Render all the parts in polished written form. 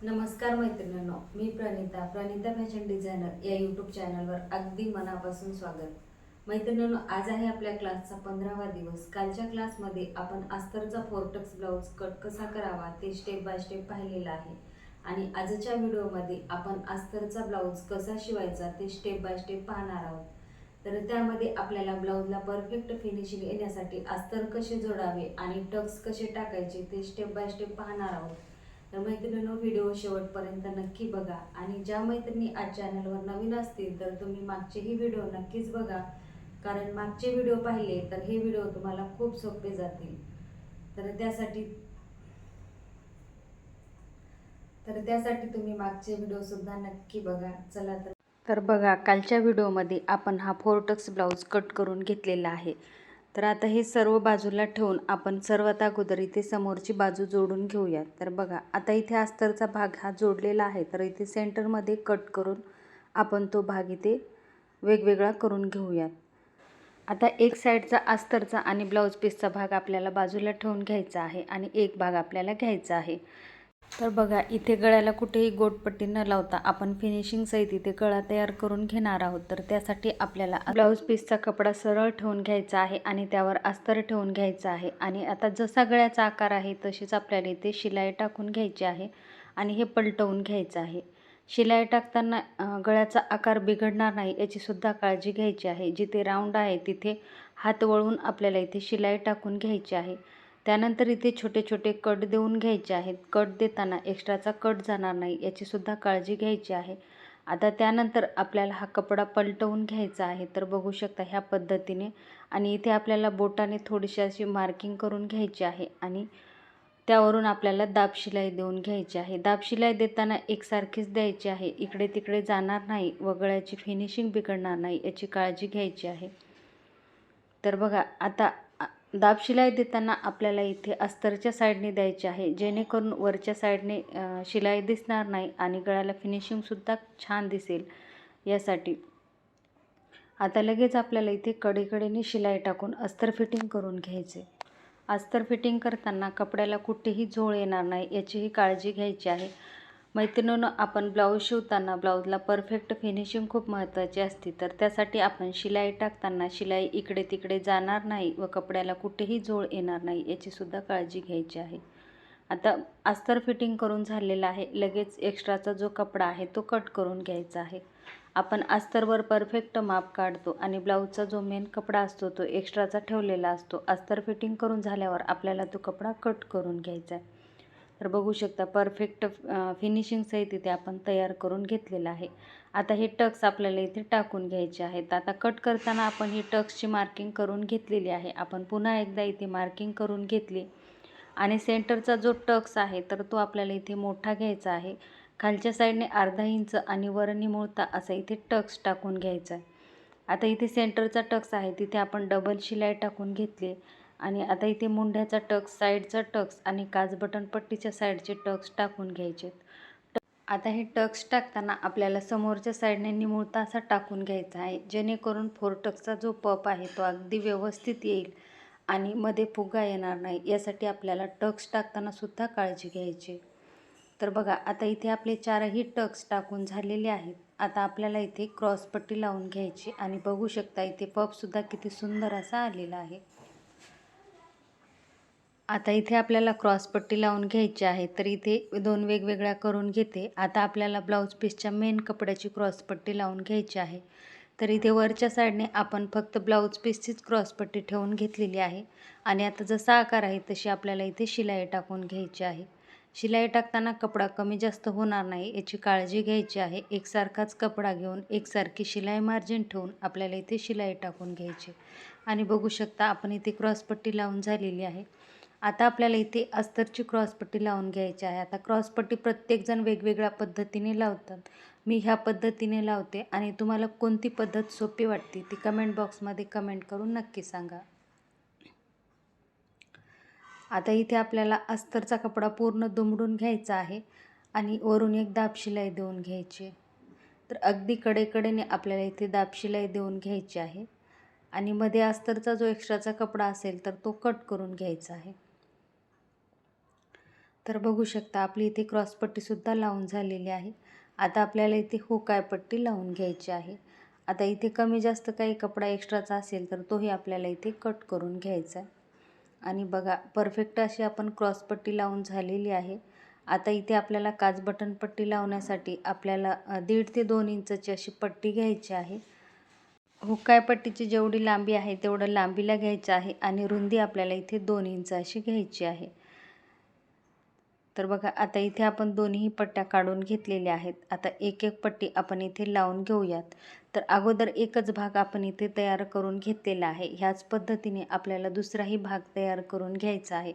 नमस्कार मैत्रिणींनो, मी Pranita fashion designer या यूट्यूब चॅनलवर अगदी मनापासून स्वागत. मैत्रिणींनो, आज आहे आपल्या क्लासचा 15वा दिवस. कालच्या क्लासमध्ये आपण अस्तरचा फोरटक्स ब्लाऊज कट कसा करावा ते स्टेप बाय स्टेप पाहिलेला आहे आणि आजच्या व्हिडिओमध्ये आपण अस्तरचा ब्लाऊज कसा शिवायचा ते स्टेप बाय स्टेप पाहणार आहोत. तर त्यामध्ये आपल्याला ब्लाऊजला परफेक्ट फिनिशिंग येण्यासाठी अस्तर कसे जोडावे आणि टक्स कसे टाकायचे ते स्टेप बाय स्टेप पाहणार आहोत. तर मैत्रिणींनो, व्हिडिओ शेवटपर्यंत नक्की बघा आणि ज्या मैत्रिणी आज चॅनलवर नवीन असतील तर तुम्ही मागचेही व्हिडिओ नक्कीच बघा, कारण मागचे व्हिडिओ पाहिले तर हे व्हिडिओ तुम्हाला खूप सोपे जातील. तर त्यासाठी तुम्ही मागचे व्हिडिओ सुद्धा नक्की बघा. चला तर बघा, कालच्या व्हिडिओमध्ये आपण हा फोरटक्स ब्लाऊज कट करून घेतलेला आहे. तर आता हे सर्व बाजूला ठेवून आपण सर्वात अगोदर इथे समोरची बाजू जोडून घेऊया. तर बघा, आता इथे अस्तरचा भाग हा जोडलेला आहे, तर इथे सेंटरमध्ये कट करून आपण तो भाग इथे वेगवेगळा करून घेऊयात. आता एक साईडचा अस्तरचा आणि ब्लाऊज पीसचा भाग आपल्याला बाजूला ठेवून घ्यायचा आहे आणि एक भाग आपल्याला घ्यायचा आहे. तर बघा, इथे गळ्याला कुठेही गोटपट्टी न लावता आपण फिनिशिंग सहित इथे गळा तयार करून घेणार आहोत. तर त्यासाठी आपल्याला ब्लाऊज पीसचा कपडा सरळ ठेवून घ्यायचा आहे आणि त्यावर अस्तर ठेवून घ्यायचा आहे. आणि आता जसा गळ्याचा आकार आहे तशीच आपल्याला इथे शिलाई टाकून घ्यायची आहे आणि हे पलटवून घ्यायचं आहे. शिलाई टाकताना गळ्याचा आकार बिघडणार नाही याची सुद्धा काळजी घ्यायची आहे. जिथे राऊंड आहे तिथे हात वळून आपल्याला इथे शिलाई टाकून घ्यायची आहे. त्यानंतर इथे छोटे छोटे कट देऊन घ्यायचे आहेत. कट देताना एक्स्ट्राचा कट जाणार नाही याची सुद्धा काळजी घ्यायची आहे. आता त्यानंतर आपल्याला हा कपडा पलटवून घ्यायचा आहे. तर बघू शकता ह्या पद्धतीने, आणि इथे आपल्याला बोटाने थोडीशी अशी मार्किंग करून घ्यायची आहे आणि त्यावरून आपल्याला दाब शिलाई देऊन घ्यायची आहे. दाब शिलाई देताना एकसारखीच द्यायची आहे, इकडे तिकडे जाणार नाही व गळ्याची फिनिशिंग बिघडणार नाही याची काळजी घ्यायची आहे. तर बघा, आता दाब शिलाई देताना आपल्याला इथे अस्तरच्या साईडने द्यायची आहे, जेणेकरून वरच्या साईडने शिलाई दिसणार नाही आणि गळ्याला फिनिशिंगसुद्धा छान दिसेल यासाठी. आता लगेच आपल्याला इथे कडेकडेने शिलाई टाकून अस्तर फिटिंग करून घ्यायचे. अस्तर फिटिंग करताना कपड्याला कुठेही झोळ येणार नाही याचीही काळजी घ्यायची आहे. मैत्रिणींनो, आपण ब्लाऊज शिवताना ब्लाऊजला परफेक्ट फिनिशिंग खूप महत्त्वाची असते. तर त्यासाठी आपण शिलाई टाकताना शिलाई इकडे तिकडे जाणार नाही व कपड्याला कुठेही झोळ येणार नाही याची सुद्धा काळजी घ्यायची आहे. आता अस्तर फिटिंग करून झालेला आहे. लगेच एक्स्ट्राचा जो कपडा आहे तो कट करून घ्यायचा आहे. आपण अस्तरवर परफेक्ट माप काढतो आणि ब्लाऊजचा जो मेन कपडा असतो तो एक्स्ट्राचा ठेवलेला असतो. अस्तर फिटिंग करून झाल्यावर आपल्याला तो कपडा कट करून घ्यायचा आहे. तर बघू शकता, परफेक्ट फिनिशिंग सहित इथे आपण तयार करून घेतलेलं आहे. आता हे टक्स आपल्याला इथे टाकून घ्यायचे आहेत. आता कट करताना आपण ही टक्सची मार्किंग करून घेतलेली आहे. आपण पुन्हा एकदा इथे मार्किंग करून घेतली आणि सेंटरचा जो टक्स आहे तर तो आपल्याला इथे मोठा घ्यायचा आहे. खालच्या साईडने अर्धा इंच आणि वर निमुळता असा इथे टक्स टाकून घ्यायचा आहे. आता इथे सेंटरचा टक्स आहे तिथे आपण डबल शिलाई टाकून घेतली आणि आता इथे मुंढ्याचा टक्स, साईडचा टक्स आणि काज बटन पट्टीच्या साईडचे टक्स टाकून घ्यायचे. आता हे टक्स टाकताना आपल्याला समोरच्या साईडने निमुळता असा टाकून घ्यायचा आहे, जेणेकरून फोरटक्सचा जो पप आहे तो अगदी व्यवस्थित येईल आणि मध्ये फुगा येणार नाही यासाठी आपल्याला टक्स टाकताना सुद्धा काळजी घ्यायची. तर बघा, आता इथे आपले चारही टक्स टाकून झालेले आहेत. आता आपल्याला इथे क्रॉसपट्टी लावून घ्यायची आणि बघू शकता इथे पपसुद्धा किती सुंदर असा आलेला आहे. आता इथे आपल्याला क्रॉसपट्टी लावून घ्यायची आहे. तर इथे दोन वेगवेगळ्या करून घेते. आता आपल्याला ब्लाऊज पीसच्या मेन कपड्याची क्रॉसपट्टी लावून घ्यायची आहे. तर इथे वरच्या साईडने आपण फक्त ब्लाऊज पीसचीच क्रॉसपट्टी ठेवून घेतलेली आहे आणि आता जसा आकार आहे तशी आपल्याला इथे शिलाई टाकून घ्यायची आहे. शिलाई टाकताना कपडा कमी जास्त होणार नाही याची काळजी घ्यायची आहे. एकसारखाच कपडा घेऊन एकसारखी शिलाई मार्जिन ठेवून आपल्याला इथे शिलाई टाकून घ्यायची आणि बघू शकता आपण इथे क्रॉसपट्टी लावून झालेली आहे. आता आपल्याला इथे अस्तरची क्रॉसपट्टी लावून घ्यायची आहे. आता क्रॉसपट्टी प्रत्येकजण वेगवेगळ्या पद्धतीने लावतात. मी ह्या पद्धतीने लावते आणि तुम्हाला कोणती पद्धत सोपी वाटते ती कमेंट बॉक्समध्ये कमेंट करून नक्की सांगा. आता इथे आपल्याला अस्तरचा कपडा पूर्ण दुमडून घ्यायचा आहे आणि वरून एक दाब शिलाई देऊन घ्यायची. तर अगदी कडेकडेने आपल्याला इथे दाब शिलाई देऊन घ्यायची आहे आणि मध्ये अस्तरचा जो एक्स्ट्राचा कपडा असेल तर तो कट करून घ्यायचा आहे. तर बघू शकता आपली इथे क्रॉसपट्टीसुद्धा लावून झालेली आहे. आता आपल्याला इथे हुकाय पट्टी लावून घ्यायची आहे. आता इथे कमी जास्त काही कपडा एक्स्ट्राचा असेल तर तोही आपल्याला इथे कट करून घ्यायचा आहे. आणि बघा परफेक्ट अशी आपण क्रॉसपट्टी लावून झालेली आहे. आता इथे आपल्याला काच बटन पट्टी लावण्यासाठी आपल्याला 1.5 ते 2 इंचची अशी पट्टी घ्यायची आहे. हुकाय पट्टीची जेवढी लांबी आहे तेवढं लांबीला घ्यायचं आहे आणि रुंदी आपल्याला इथे 2 इंच अशी घ्यायची आहे. तर बघा आता इथे आपण दोन्ही पट्ट्या काढून घेतलेल्या आहेत. आता एक एक पट्टी आपण इथे लावून घेऊयात. तर अगोदर एकच भाग आपण इथे तयार करून घेतलेला आहे. ह्याच पद्धतीने आपल्याला दुसराही भाग तयार करून घ्यायचा आहे.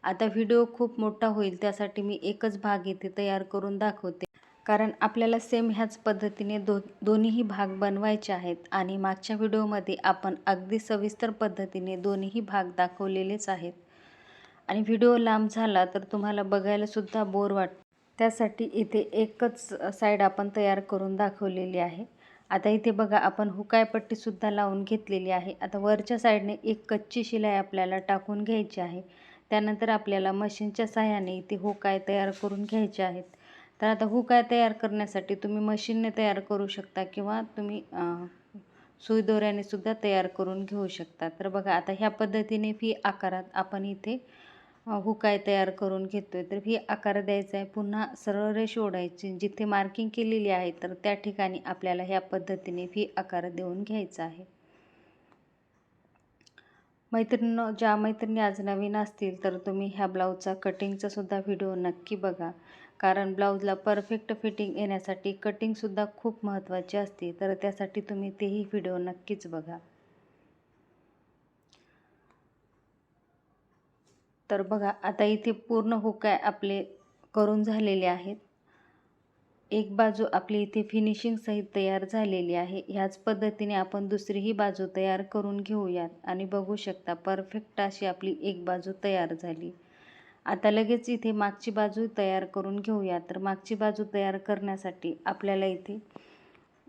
आता व्हिडिओ खूप मोठा होईल त्यासाठी मी एकच भाग इथे तयार करून दाखवते, कारण आपल्याला सेम ह्याच पद्धतीने दोन्हीही भाग बनवायचे आहेत. आणि मागच्या व्हिडिओमध्ये आपण अगदी सविस्तर पद्धतीने दोन्हीही भाग दाखवलेलेच आहेत. आणि व्हिडिओ लांब झाला तर तुम्हाला बघायलासुद्धा बोर वाटतं. त्यासाठी इथे एकच साईड आपण तयार करून दाखवलेली आहे. आता इथे बघा आपण हुकाय पट्टीसुद्धा लावून घेतलेली आहे. आता वरच्या साईडने एक कच्ची शिलाई आपल्याला टाकून घ्यायची आहे. त्यानंतर आपल्याला मशीनच्या साहाय्याने इथे हुकाय तयार करून घ्यायचे आहेत. तर आता हुकाय तयार करण्यासाठी तुम्ही मशीनने तयार करू शकता किंवा तुम्ही सुई दोऱ्याने सुद्धा तयार करून घेऊ शकता. तर बघा आता ह्या पद्धतीने व्ही आकारात आपण इथे हुकाय तयार करून घेतोय. तर व्ही आकार द्यायचा आहे. पुन्हा सरळ रेष ओढायची. जिथे मार्किंग केलेली आहे तर त्या ठिकाणी आपल्याला ह्या पद्धतीने व्ही आकार देऊन घ्यायचा आहे. मैत्रिणींनो, ज्या मैत्रिणी आज नवीन असतील तर तुम्ही ह्या ब्लाऊजचा कटिंगचा सुद्धा व्हिडिओ नक्की बघा, कारण ब्लाऊजला परफेक्ट फिटिंग येण्यासाठी कटिंगसुद्धा खूप महत्त्वाची असते. तर त्यासाठी तुम्ही तेही व्हिडिओ नक्कीच बघा. तर बघा आता इथे पूर्ण हुकाय आपले करून झालेले आहेत. एक बाजू आपली इथे फिनिशिंग सहित तयार झालेली आहे. ह्याच पद्धतीने आपण दुसरीही बाजू तयार करून घेऊयात. आणि बघू शकता परफेक्ट अशी आपली एक बाजू तयार झाली. आता लगेच इथे मागची बाजू तयार करून घेऊया. तर मागची बाजू तयार करण्यासाठी आपल्याला इथे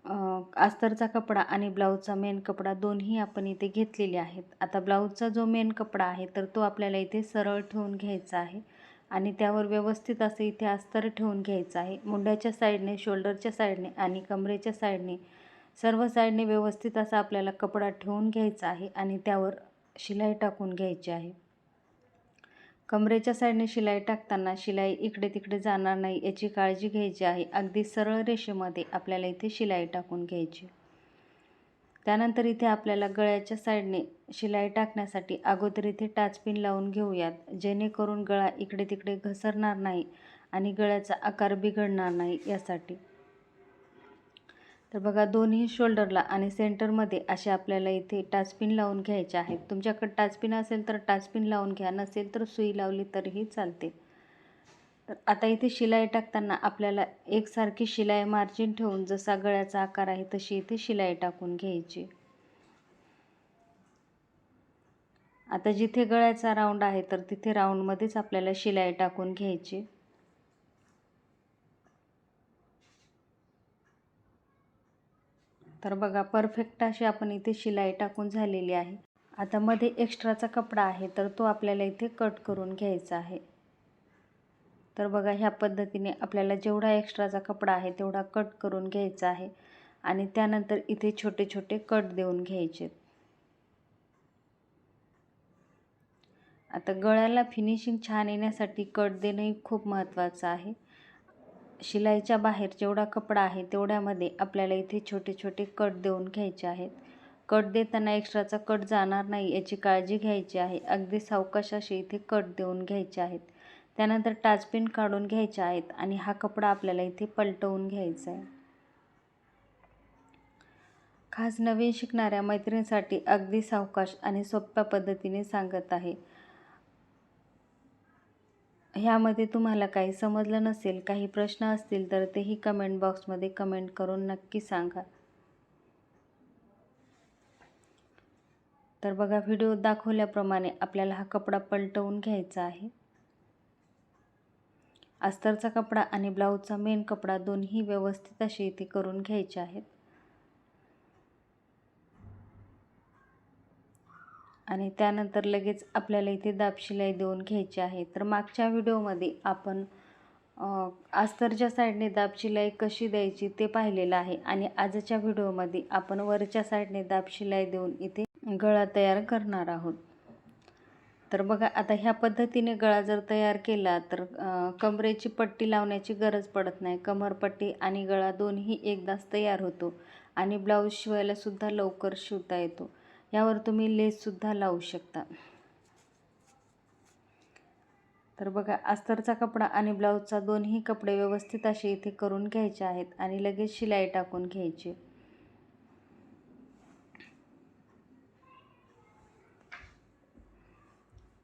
अस्तरचा कपडा आणि ब्लाऊजचा मेन कपडा दोन्ही आपण इथे घेतलेले आहेत. आता ब्लाऊजचा जो मेन कपडा आहे तर तो आपल्याला इथे सरळ ठेवून घ्यायचा आहे आणि त्यावर व्यवस्थित असं इथे अस्तर ठेवून घ्यायचं आहे. मुंड्याच्या साईडने, शोल्डरच्या साईडने आणि कमरेच्या साईडने सर्व साईडने व्यवस्थित असा आपल्याला कपडा ठेवून घ्यायचा आहे आणि त्यावर शिलाई टाकून घ्यायची आहे. कमरेच्या साईडने शिलाई टाकताना शिलाई इकडे तिकडे जाणार नाही याची काळजी घ्यायची आहे. अगदी सरळ रेषेमध्ये आपल्याला इथे शिलाई टाकून घ्यायची. त्यानंतर इथे आपल्याला गळ्याच्या साईडने शिलाई टाकण्यासाठी अगोदर इथे टाचपिन लावून घेऊयात, जेणेकरून गळा इकडे तिकडे घसरणार नाही आणि गळ्याचा आकार बिघडणार नाही यासाठी. तर बघा दोन्ही शोल्डरला आणि सेंटरमध्ये असे आपल्याला इथे टाचपिन लावून घ्यायचे आहेत. तुमच्याकडे टाचपिन असेल तर टाचपिन लावून घ्या, नसेल तर सुई लावली तरीही चालते. तर आता इथे शिलाई टाकताना आपल्याला एकसारखी शिलाई मार्जिन ठेवून जसा गळ्याचा आकार आहे तशी इथे शिलाई टाकून घ्यायची. आता जिथे गळ्याचा राऊंड आहे तर तिथे राऊंडमध्येच आपल्याला शिलाई टाकून घ्यायची. तर बघा परफेक्ट अशी आपण इथे शिलाई टाकून झालेली आहे. आता मध्ये एक्स्ट्राचा कपडा आहे तर तो आपल्याला इथे कट करून घ्यायचा आहे. तर बघा ह्या पद्धतीने आपल्याला जेवढा एक्स्ट्राचा कपडा आहे तेवढा कट करून घ्यायचा आहे आणि त्यानंतर इथे छोटे छोटे कट देऊन घ्यायचे. आता गळ्याला फिनिशिंग छान येण्यासाठी कट देणंही खूप महत्त्वाचं आहे. शिलाईच्या बाहेर जेवढा कपडा आहे तेवढ्यामध्ये आपल्याला इथे छोटे छोटे कट देऊन घ्यायचे आहेत. कट देताना एक्स्ट्राचा कट जाणार नाही याची काळजी घ्यायची आहे. अगदी सावकाश असे इथे कट देऊन घ्यायचे आहेत. त्यानंतर टाचपिन काढून घ्यायचे आहेत आणि हा कपडा आपल्याला इथे पलटवून घ्यायचा आहे. खास नवीन शिकणाऱ्या मैत्रिणींसाठी अगदी सावकाश आणि सोप्या पद्धतीने सांगत आहे. ह्यामध्ये तुम्हाला काही समजलं नसेल, काही प्रश्न असतील तर तेही कमेंट बॉक्समध्ये कमेंट करून नक्की सांगा. तर बघा व्हिडिओ दाखवल्याप्रमाणे आपल्याला हा कपडा पलटवून घ्यायचा आहे. अस्तरचा कपडा आणि ब्लाऊजचा मेन कपडा दोन्ही व्यवस्थित असे इथे करून घ्यायचे आहेत. आणि त्यानंतर लगेच आपल्याला इथे दाब शिलाई देऊन घ्यायची आहे. तर मागच्या व्हिडिओमध्ये आपण अस्तरच्या साईडने दाब शिलाई कशी द्यायची ते पाहिलेलं आहे आणि आजच्या व्हिडिओमध्ये आपण वरच्या साईडने दाब शिलाई देऊन इथे गळा तयार करणार आहोत. तर बघा आता ह्या पद्धतीने गळा जर तयार केला तर कमरेची पट्टी लावण्याची गरज पडत नाही. कमरपट्टी आणि गळा दोन्ही एकदाच तयार होतो आणि ब्लाऊज शिवायला सुद्धा लवकर शिवता येतो. यावर तुम्ही लेससुद्धा लावू शकता. तर बघा अस्तरचा कपडा आणि ब्लाऊजचा दोन्ही कपडे व्यवस्थित असे इथे करून घ्यायचे आहेत आणि लगेच शिलाई टाकून घ्यायची.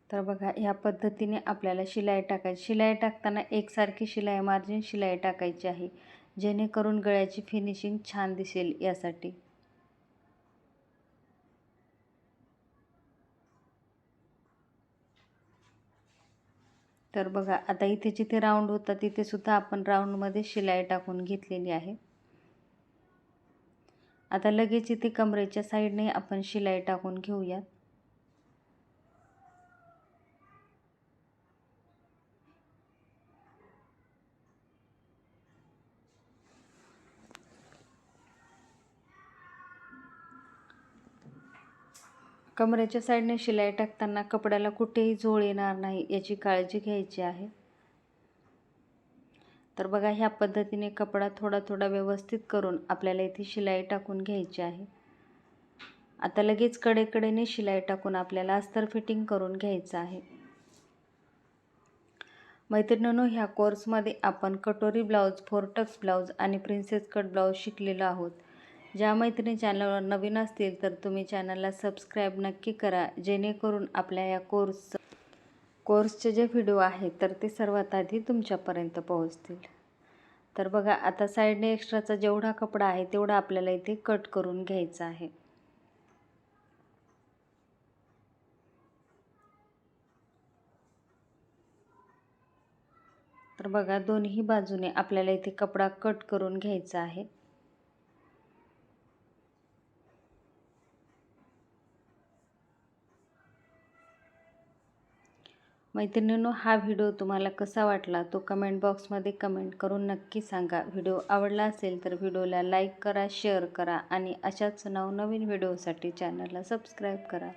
तर बघा ह्या पद्धतीने आपल्याला शिलाई टाकायची. शिलाई टाकताना एकसारखी शिलाई मार्जिन शिलाई टाकायची आहे, जेणेकरून गळ्याची फिनिशिंग छान दिसेल यासाठी. तर बघा आता इथे जिथे राऊंड होता तिथे सुद्धा आपण राऊंडमध्ये शिलाई टाकून घेतलेली आहे. आता लगेच इथे कमरेच्या साईडने आपण शिलाई टाकून घेऊयात. कमरेच्या साईडने शिलाई टाकताना कपड्याला कुठेही झोळ येणार नाही याची काळजी घ्यायची आहे. तर बघा ह्या पद्धतीने कपडा थोडा थोडा व्यवस्थित करून आपल्याला इथे शिलाई टाकून घ्यायची आहे. आता लगेच कडेकडेने शिलाई टाकून आपल्याला अस्तर फिटिंग करून घ्यायचं आहे. मैत्रिणींनो, ह्या कोर्समध्ये आपण कटोरी ब्लाऊज, फोरटक्स ब्लाऊज आणि प्रिन्सेस कट ब्लाऊज शिकलेलो आहोत. ज्या मैत्रिणी चॅनलवर नवीन असतील तर तुम्ही चॅनलला सबस्क्राईब नक्की करा, जेणेकरून आपल्या या कोर्सचे जे व्हिडिओ आहेत तर ते सर्वात आधी तुमच्यापर्यंत पोहोचतील. तर बघा आता साईडने एक्स्ट्राचा जेवढा कपडा आहे तेवढा आपल्याला इथे कट करून घ्यायचा आहे. तर बघा दोन्ही बाजूने आपल्याला इथे कपडा कट करून घ्यायचा आहे. मैत्रिणींनो, हा व्हिडिओ तुम्हाला कसा वाटला तो कमेंट बॉक्समध्ये कमेंट करून नक्की सांगा. व्हिडिओ आवडला असेल तर व्हिडिओला लाईक करा, शेअर करा आणि अशाच नवनवीन व्हिडिओसाठी चॅनलला सबस्क्राईब करा.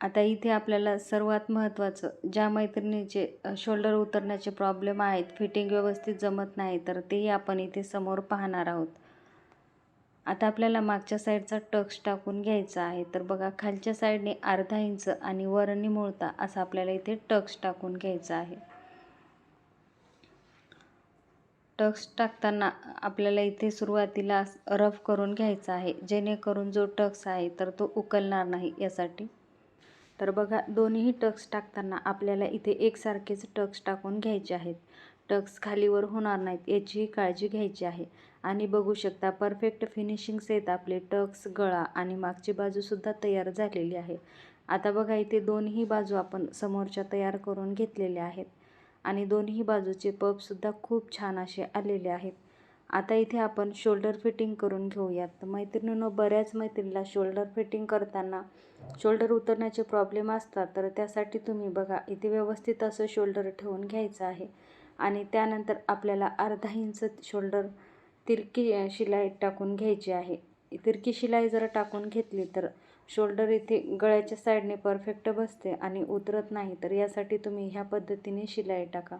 आता इथे आपल्याला सर्वात महत्त्वाचं, ज्या मैत्रिणीचे शोल्डर उतरण्याचे प्रॉब्लेम आहेत, फिटिंग व्यवस्थित जमत नाही, तर तेही आपण इथे समोर पाहणार आहोत. आता आपल्याला मागच्या साईडचा टक्स टाकून घ्यायचा आहे. तर बघा खालच्या साईडने अर्धा इंच आणि वर निमुळता असा आपल्याला इथे टक्स टाकून घ्यायचा आहे. टक्स टाकताना आपल्याला इथे सुरुवातीला रफ करून घ्यायचा आहे, जेणेकरून जो टक्स आहे तर तो उकलणार नाही यासाठी. तर बघा दोन्ही टक्स टाकताना आपल्याला इथे एकसारखेच टक्स टाकून घ्यायचे आहेत. टक्स खालीवर होणार नाहीत याचीही काळजी घ्यायची आहे. आणि बघू शकता परफेक्ट फिनिशिंग सेट आपले टक्स, गळा आणि मागची बाजूसुद्धा तयार झालेली आहे. आता बघा इथे दोन्ही बाजू आपण समोरच्या तयार करून घेतलेल्या आहेत आणि दोन्ही बाजूचे पफसुद्धा खूप छान असे आलेले आहेत. आता इथे आपण शोल्डर फिटिंग करून घेऊयात. तर मैत्रिणींनो, बऱ्याच मैत्रिणीला शोल्डर फिटिंग करताना शोल्डर उतरण्याचे प्रॉब्लेम असतात. तर त्यासाठी तुम्ही बघा इथे व्यवस्थित असं शोल्डर ठेवून घ्यायचं आहे आणि त्यानंतर आपल्याला अर्धा इंच शोल्डर तिरकी शिलाई टाकून घ्यायची आहे. तिरकी शिलाई जर टाकून घेतली तर शोल्डर इथे गळ्याच्या साईडने परफेक्ट बसते आणि उतरत नाही. तर यासाठी तुम्ही ह्या पद्धतीने शिलाई टाका.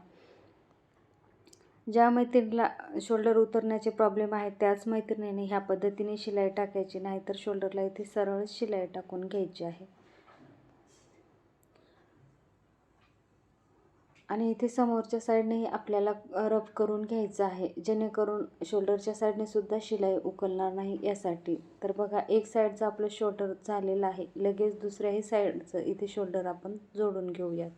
ज्या मैत्रिणीला शोल्डर उतरण्याचे प्रॉब्लेम आहेत त्याच मैत्रिणीने ह्या पद्धतीने शिलाई टाकायची, नाही तर शोल्डरला इथे सरळ शिलाई टाकून घ्यायची आहे. आणि इथे समोरच्या साईडनेही आपल्याला रफ करून घ्यायचं आहे, जेणेकरून शोल्डरच्या साईडने सुद्धा शिलाई उकलणार नाही यासाठी. तर बघा एक साईडचं आपलं शोल्डर झालेलं आहे. लगेच दुसऱ्याही साईडचं इथे शोल्डर आपण जोडून घेऊयात.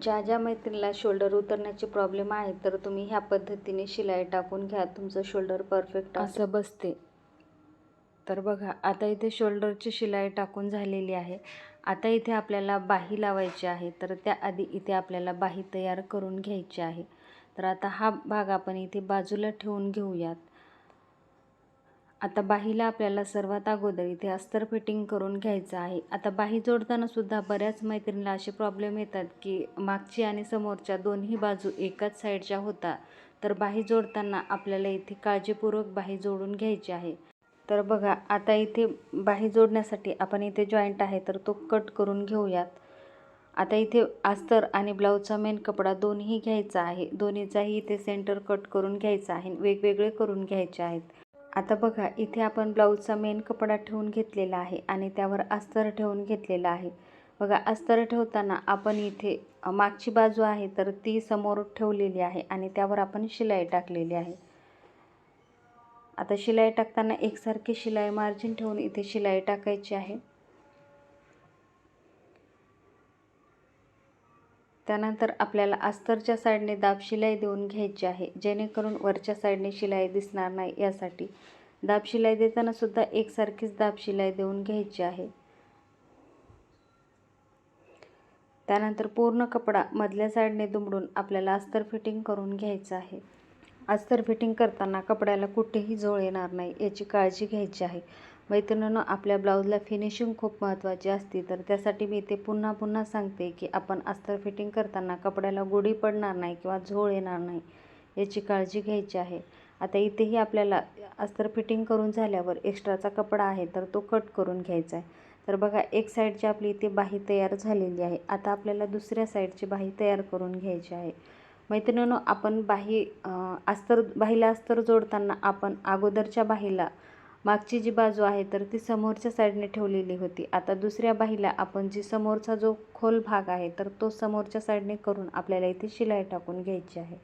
ज्या मैत्रिणीला शोल्डर उतरण्याचे प्रॉब्लेम आहेत तर तुम्ही ह्या पद्धतीने शिलाई टाकून घ्या, तुमचं शोल्डर परफेक्ट असं बसते. तर बघा आता इथे शोल्डरची शिलाई टाकून झालेली आहे. आता इथे आपल्याला बाही लावायची आहे. तर त्याआधी इथे आपल्याला बाही तयार करून घ्यायची आहे. तर आता हा भाग आपण इथे बाजूला ठेवून घेऊयात. आता बाहीला आपल्याला सर्वात अगोदर इथे अस्तर फिटिंग करून घ्यायचं आहे. आता बाही जोडताना सुद्धा बऱ्याच मैत्रिणीला असे प्रॉब्लेम येतात की मागची आणि समोरच्या दोन्ही बाजू एकाच साईडच्या होता. तर बाही जोडताना आपल्याला इथे काळजीपूर्वक बाही जोडून घ्यायची आहे. तर बघा, आता इथे बाही जोडण्यासाठी आपण इथे जॉईंट आहे तर तो कट करून घेऊयात. आता इथे अस्तर आणि ब्लाऊजचा मेन कपडा दोन्ही घ्यायचा आहे. दोन्हीचाही इथे सेंटर कट करून घ्यायचा आहे, वेगवेगळे करून घ्यायचे आहेत. आता बघा, इथे आपण ब्लाऊजचा मेन कपडा ठेवून घेतलेला आहे आणि त्यावर अस्तर ठेवून घेतलेला आहे. बघा, अस्तर ठेवताना आपण इथे मागची बाजू आहे तर ती समोर ठेवलेली आहे आणि त्यावर आपण शिलाई टाकलेली आहे. आता शिलाई टाकताना एकसारखी शिलाई मार्जिन ठेवून इथे शिलाई टाकायची आहे. त्यानंतर आपल्याला अस्तरच्या साईडने दाब शिलाई देऊन घ्यायची आहे, जेणेकरून वरच्या साईडने शिलाई दिसणार नाही यासाठी. दाब शिलाई देताना सुद्धा एकसारखीच दाब शिलाई देऊन घ्यायची आहे. त्यानंतर पूर्ण कपडा मधल्या साईडने दुमडून आपल्याला अस्तर फिटिंग करून घ्यायचं आहे. अस्तर फिटिंग करताना कपड्याला कुठेही झोळ येणार नाही याची काळजी घ्यायची आहे. मैत्रिणींनो, आपल्या ब्लाऊजला फिनिशिंग खूप महत्त्वाची असते, तर त्यासाठी मी इथे पुन्हा पुन्हा सांगते की आपण अस्तर फिटिंग करताना कपड्याला गोडी पडणार नाही किंवा झोळ येणार नाही याची काळजी घ्यायची आहे. आता इथेही आपल्याला अस्तर फिटिंग करून झाल्यावर एक्स्ट्राचा कपडा आहे तर तो कट करून घ्यायचा आहे. तर बघा, एक साईडची आपली इथे बाही तयार झालेली आहे. आता आपल्याला दुसऱ्या साईडची बाही तयार करून घ्यायची आहे. मैत्रिणींनो, आपण बाहीला अस्तर जोडताना आपण अगोदरच्या बाहीला मागची जी बाजू आहे तर ती समोरच्या साईडने ठेवलेली होती. आता दुसऱ्या बाहीला आपण जी समोरचा जो खोल भाग आहे तर तो समोरच्या साईडने करून आपल्याला इथे शिलाई टाकून घ्यायची आहे.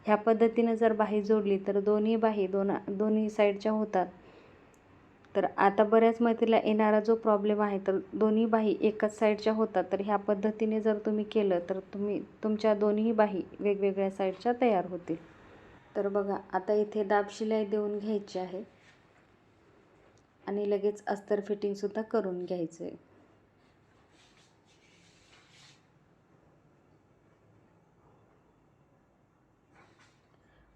ह्या पद्धतीने जर बाही जोडली तर दोन्ही बाही दोन्ही साईडच्या होतात. तर आता बऱ्याच मैत्रिणीला येणारा जो प्रॉब्लेम आहे तर दोन्ही बाही एकाच साईडच्या होतात. तर ह्या पद्धतीने जर तुम्ही केलं तर तुमच्या दोन्ही बाही वेगवेगळ्या साईडच्या तयार होतील. तर बघा, आता इथे दाब शिलाई देऊन घ्यायची आहे आणि लगेच अस्तर फिटिंगसुद्धा करून घ्यायचं आहे.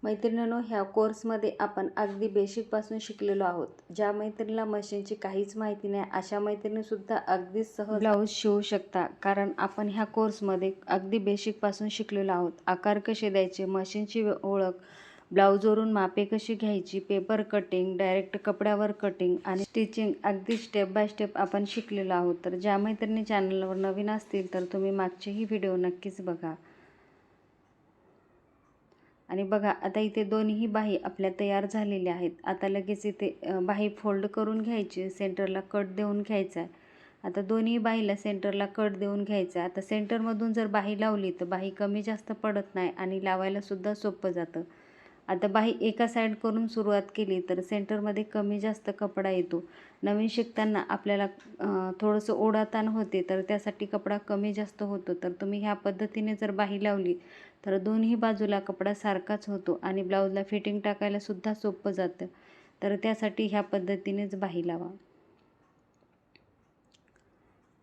मैत्रिणींनो, ह्या कोर्समध्ये आपण अगदी बेसिकपासून शिकलेलो आहोत. ज्या मैत्रिणीला मशीनची काहीच माहिती नाही अशा मैत्रिणीसुद्धा अगदी सहज ब्लाऊज शिवू शकता, कारण आपण ह्या कोर्समध्ये अगदी बेसिकपासून शिकलेलो आहोत. आकार कसे द्यायचे, मशीनची ओळख, ब्लाऊजवरून मापे कशी घ्यायची, पेपर कटिंग, डायरेक्ट कपड्यावर कटिंग आणि स्टिचिंग अगदी स्टेप बाय स्टेप आपण शिकलेलो आहोत. तर ज्या मैत्रिणी चॅनलवर नवीन असतील तर तुम्ही मागचेही व्हिडिओ नक्कीच बघा. आणि बघा, आता इथे दोन्ही बाही आपल्या तयार झालेल्या आहेत. आता लगेच इथे बाही फोल्ड करून घ्यायची, सेंटरला कट देऊन घ्यायचा आहे. आता दोन्ही बाहीला सेंटरला कट देऊन घ्यायचा आहे. आता सेंटरमधून जर बाही लावली तर बाही कमी जास्त पडत नाही आणि लावायलासुद्धा सोपं जातं. आता बाही एका साईड करून सुरुवात केली तर सेंटरमध्ये कमी जास्त कपडा येतो. नवीन शिकताना आपल्याला थोडंसं ओढाताण होते, तर त्यासाठी कपडा कमी जास्त होतो. तर तुम्ही ह्या पद्धतीने जर बाही लावली तर दोन्ही बाजूला कपडा सारखाच होतो आणि ब्लाऊजला फिटिंग टाकायलासुद्धा सोपं जातं. तर त्यासाठी ह्या पद्धतीनेच बाही लावा.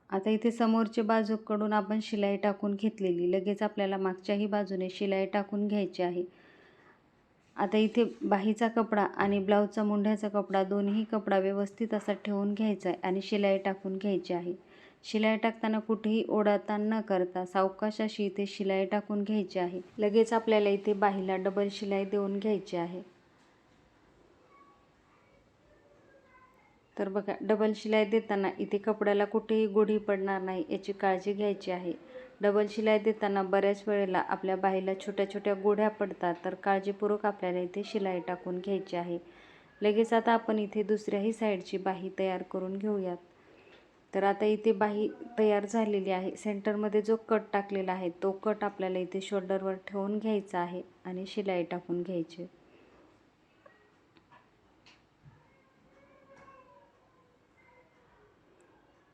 आता इथे समोरच्या बाजूकडून आपण शिलाई टाकून घेतलेली, लगेच आपल्याला मागच्याही बाजूने शिलाई टाकून घ्यायची आहे. आता इथे बाहीचा कपडा आणि ब्लाऊजचा मुंढ्याचा कपडा दोन्ही कपडा व्यवस्थित असा ठेवून घ्यायचा आहे आणि शिलाई टाकून घ्यायची आहे. शिलाई टाकताना कुठेही ओढाताण न करता सावकाश अशी इथे शिलाई टाकून घ्यायची आहे. लगेच आपल्याला इथे बाहीला डबल शिलाई देऊन घ्यायची आहे. तर बघा, डबल शिलाई देताना इथे कपड्याला कुठेही गोडी पडणार नाही याची काळजी घ्यायची आहे. डबल शिलाई देताना बऱ्याच वेळेला आपल्या बाहीला छोट्या छोट्या गोड्या पडतात, तर काळजीपूर्वक आपल्याला इथे शिलाई टाकून घ्यायची आहे. लगेच आता आपण इथे दुसऱ्याही साईडची बाही तयार करून घेऊयात. तर आता इथे बाही तयार झालेली आहे. सेंटरमध्ये जो कट टाकलेला आहे तो कट आपल्याला इथे शोल्डरवर ठेवून घ्यायचा आहे आणि शिलाई टाकून घ्यायची.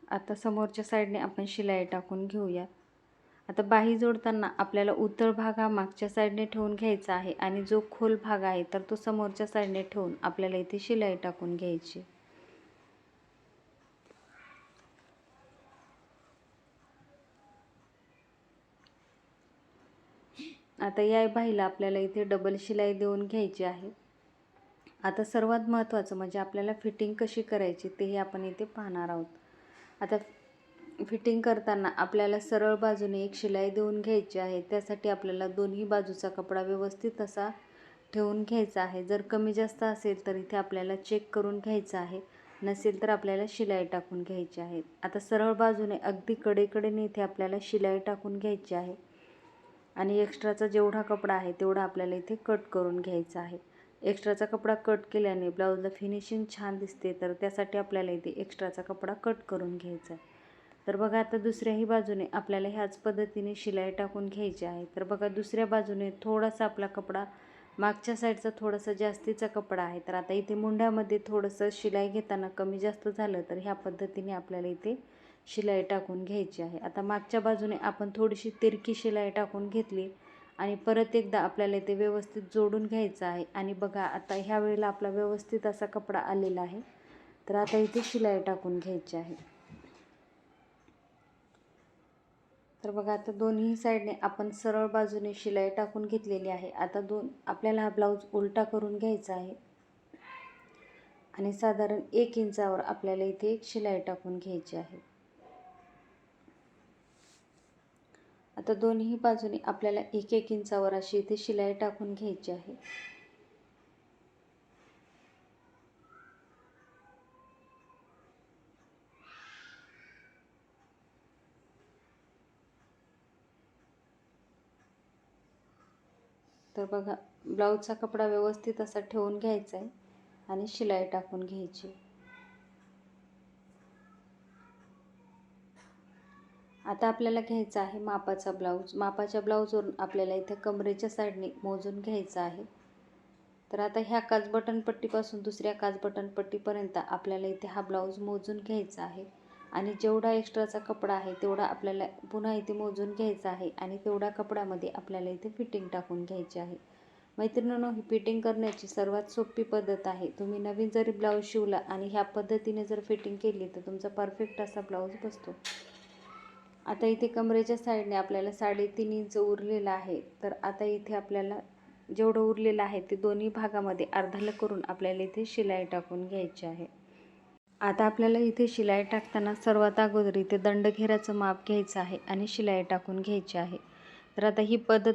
आता समोरच्या साईडने आपण शिलाई टाकून घेऊयात. आता बाही जोडताना आपल्याला उथळ भाग हा मागच्या साईडने ठेवून घ्यायचा आहे आणि जो खोल भाग आहे तर तो समोरच्या साईडने ठेवून आपल्याला इथे शिलाई टाकून घ्यायची. आता या बाहीला आपल्याला इथे डबल शिलाई देऊन घ्यायची आहे. आता सर्वात महत्त्वाचं म्हणजे आपल्याला फिटिंग कशी करायची तेही आपण इथे पाहणार आहोत. आता फिटिंग करताना आपल्याला सरळ बाजूने एक शिलाई देऊन घ्यायची आहे. त्यासाठी आपल्याला दोन्ही बाजूचा कपडा व्यवस्थित असा ठेवून घ्यायचा आहे. जर कमी जास्त असेल तर इथे आपल्याला चेक करून घ्यायचं आहे, नसेल तर आपल्याला शिलाई टाकून घ्यायची आहे. आता सरळ बाजूने अगदी कडेकडेने इथे आपल्याला शिलाई टाकून घ्यायची आहे आणि एक्स्ट्राचा जेवढा कपडा आहे तेवढा आपल्याला इथे कट करून घ्यायचा आहे. एक्स्ट्राचा कपडा कट केल्याने ब्लाऊजला फिनिशिंग छान दिसते, तर त्यासाठी आपल्याला इथे एक्स्ट्राचा कपडा कट करून घ्यायचा आहे. तर बघा आता दुसऱ्याही बाजूने आपल्याला ह्याच पद्धतीने शिलाई टाकून घ्यायची आहे. तर बघा दुसऱ्या बाजूने थोडासा आपला कपडा मागच्या साईडचा थोडासा जास्तीचा कपडा आहे. तर आता इथे मुंड्यामध्ये थोडंसं शिलाई घेताना कमी जास्त झालं तर ह्या पद्धतीने आपल्याला इथे शिलाई टाकून घ्यायची आहे. आता मागच्या बाजूने आपण थोडीशी तिरकी शिलाई टाकून घेतली आणि परत एकदा आपल्याला इथे व्यवस्थित जोडून घ्यायचं आहे. आणि बघा आता ह्या वेळेला आपला व्यवस्थित असा कपडा आलेला आहे. तर आता इथे शिलाई टाकून घ्यायची आहे. तर बघा आता दोन्ही साईडने आपण सरळ बाजूने शिलाई टाकून घेतलेली आहे. आता आपल्याला हा ब्लाऊज उलटा करून घ्यायचा आहे आणि साधारण 1 इंचावर आपल्याला इथे एक शिलाई टाकून घ्यायची आहे. आता दोन्ही बाजूने आपल्याला 1-1 इंचावर अशी इथे शिलाई टाकून घ्यायची आहे. तर बघा ब्लाऊजचा कपडा व्यवस्थित असा ठेवून घ्यायचा आहे आणि शिलाई टाकून घ्यायची. आता आपल्याला घ्यायचा आहे मापाचा ब्लाऊज. मापाच्या ब्लाऊजवरून आपल्याला इथे कमरेच्या साईडने मोजून घ्यायचं आहे. तर आता ह्या काच बटन पट्टीपासून दुसऱ्या काच बटन पट्टीपर्यंत आपल्याला इथे हा ब्लाऊज मोजून घ्यायचा आहे आणि जेवढा एक्स्ट्राचा कपडा आहे तेवढा आपल्याला पुन्हा इथे मोजून घ्यायचा आहे आणि तेवढ्या कपड्यामध्ये आपल्याला इथे फिटिंग टाकून घ्यायची आहे. मैत्रिणींनो, ही फिटिंग करण्याची सर्वात सोपी पद्धत आहे. तुम्ही नवीन जरी ब्लाऊज शिवला आणि ह्या पद्धतीने जर फिटिंग केली तर तुमचा परफेक्ट असा ब्लाऊज बसतो. आता इथे कमरेच्या साईडने आपल्याला 3.5 इंच उरलेला आहे. तर आता इथे आपल्याला जेवढं उरलेलं आहे ते दोन्ही भागामध्ये अर्धाला करून आपल्याला इथे शिलाई टाकून घ्यायची आहे. आता आपल्याला इथे शिलाई टाकताना सर्वात अगोदर इथे दंडघेराचं माप घ्यायचं आहे आणि शिलाई टाकून घ्यायची आहे. तर आता ही पद्धत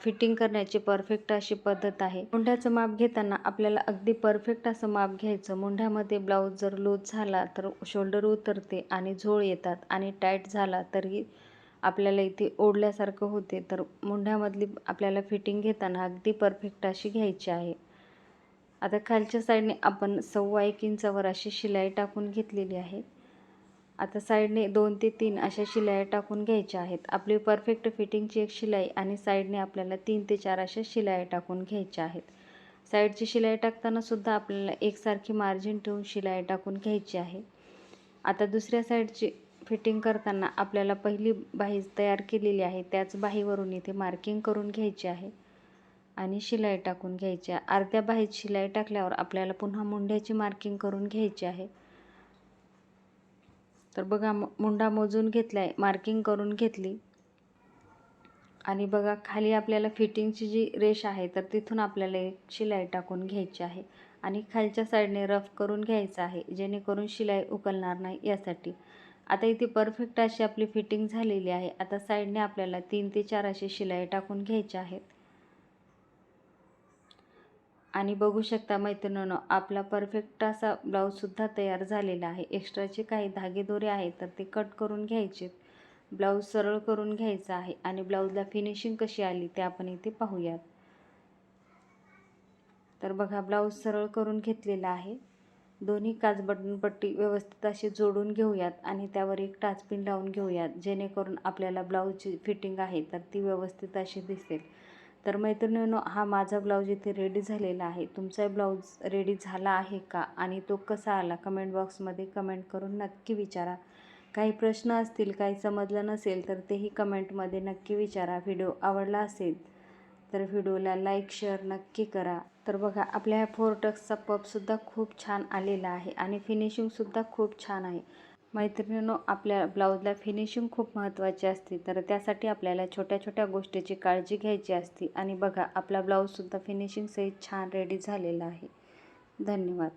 फिटिंग करण्याची परफेक्ट अशी पद्धत आहे. मुंढ्याचं माप घेताना आपल्याला अगदी परफेक्ट असं माप घ्यायचं. मुंढ्यामध्ये ब्लाऊज जर लूज झाला तर शोल्डर उतरते आणि झोळ येतात आणि टाईट झाला तरी आपल्याला इथे ओढल्यासारखं होते. तर मुंढ्यामधली आपल्याला फिटिंग घेताना अगदी परफेक्ट अशी घ्यायची आहे. आता खालच्या साईडने आपण 1.25 इंचावर अशी शिलाई टाकून घेतलेली आहे. आता साईडने 2 ते 3 अशा शिलाई टाकून घ्यायच्या आहेत. आपली परफेक्ट फिटिंगची एक शिलाई आणि साईडने आपल्याला 3 ते 4 अशा शिलाई टाकून घ्यायच्या आहेत. साईडची शिलाई टाकताना सुद्धा आपल्याला एकसारखी मार्जिन ठेवून शिलाई टाकून घ्यायची आहे. आता दुसऱ्या साईडची फिटिंग करताना आपल्याला पहिली बाही तयार केलेली आहे त्याच बाहीवरून इथे मार्किंग करून घ्यायची आहे आणि शिलाई टाकून घ्यायची आहे. अर्ध्या बाहीत शिलाई टाकल्यावर आपल्याला पुन्हा मुंड्याची मार्किंग करून घ्यायची आहे. तर बघा मुंडा मोजून घेतला आहे, मार्किंग करून घेतली आणि बघा खाली आपल्याला फिटिंगची जी रेष आहे तर तिथून आपल्याला एक शिलाई टाकून घ्यायची आहे आणि खालच्या साईडने रफ करून घ्यायचं आहे जेणेकरून शिलाई उकलणार नाही यासाठी. आता इथे परफेक्ट अशी आपली फिटिंग झालेली आहे. आता साईडने आपल्याला 3 ते 4 अशी शिलाई टाकून घ्यायची आहेत आणि बघू शकता मैत्रिणींनो, आपला परफेक्ट असा ब्लाऊजसुद्धा तयार झालेला आहे. एक्स्ट्राचे काही धागेदोरे आहेत तर ते कट करून घ्यायचे. ब्लाऊज सरळ करून घ्यायचा आहे आणि ब्लाऊजला फिनिशिंग कशी आली ते आपण इथे पाहूयात. तर बघा ब्लाऊज सरळ करून घेतलेला आहे. दोन्ही काच बटन पट्टी व्यवस्थित अशी जोडून घेऊयात आणि त्यावर एक टाचपिन लावून घेऊयात जेणेकरून आपल्याला ब्लाऊजची फिटिंग आहे तर ती व्यवस्थित अशी दिसेल. तर मैत्रिणींनो, हा माझा ब्लाऊज इथे रेडी झालेला आहे. तुमचा ब्लाऊज रेडी झाला आहे का आणि तो कसा आला कमेंट बॉक्समध्ये कमेंट करून नक्की विचारा. काही प्रश्न असतील, काही समजलं नसेल तर तेही कमेंटमध्ये नक्की विचारा. व्हिडिओ आवडला असेल तर व्हिडिओला लाईक शेअर नक्की करा. तर बघा आपल्या ह्या 4 टक्सचा पफसुद्धा खूप छान आलेला आहे आणि फिनिशिंगसुद्धा खूप छान आहे. मैत्रिणींनो, आपल्या ब्लाऊजला फिनिशिंग खूप महत्त्वाची असते तर त्यासाठी आपल्याला छोट्या छोट्या गोष्टीची काळजी घ्यायची असते. आणि बघा आपला ब्लाऊजसुद्धा फिनिशिंग सहित छान रेडी झालेला आहे. धन्यवाद.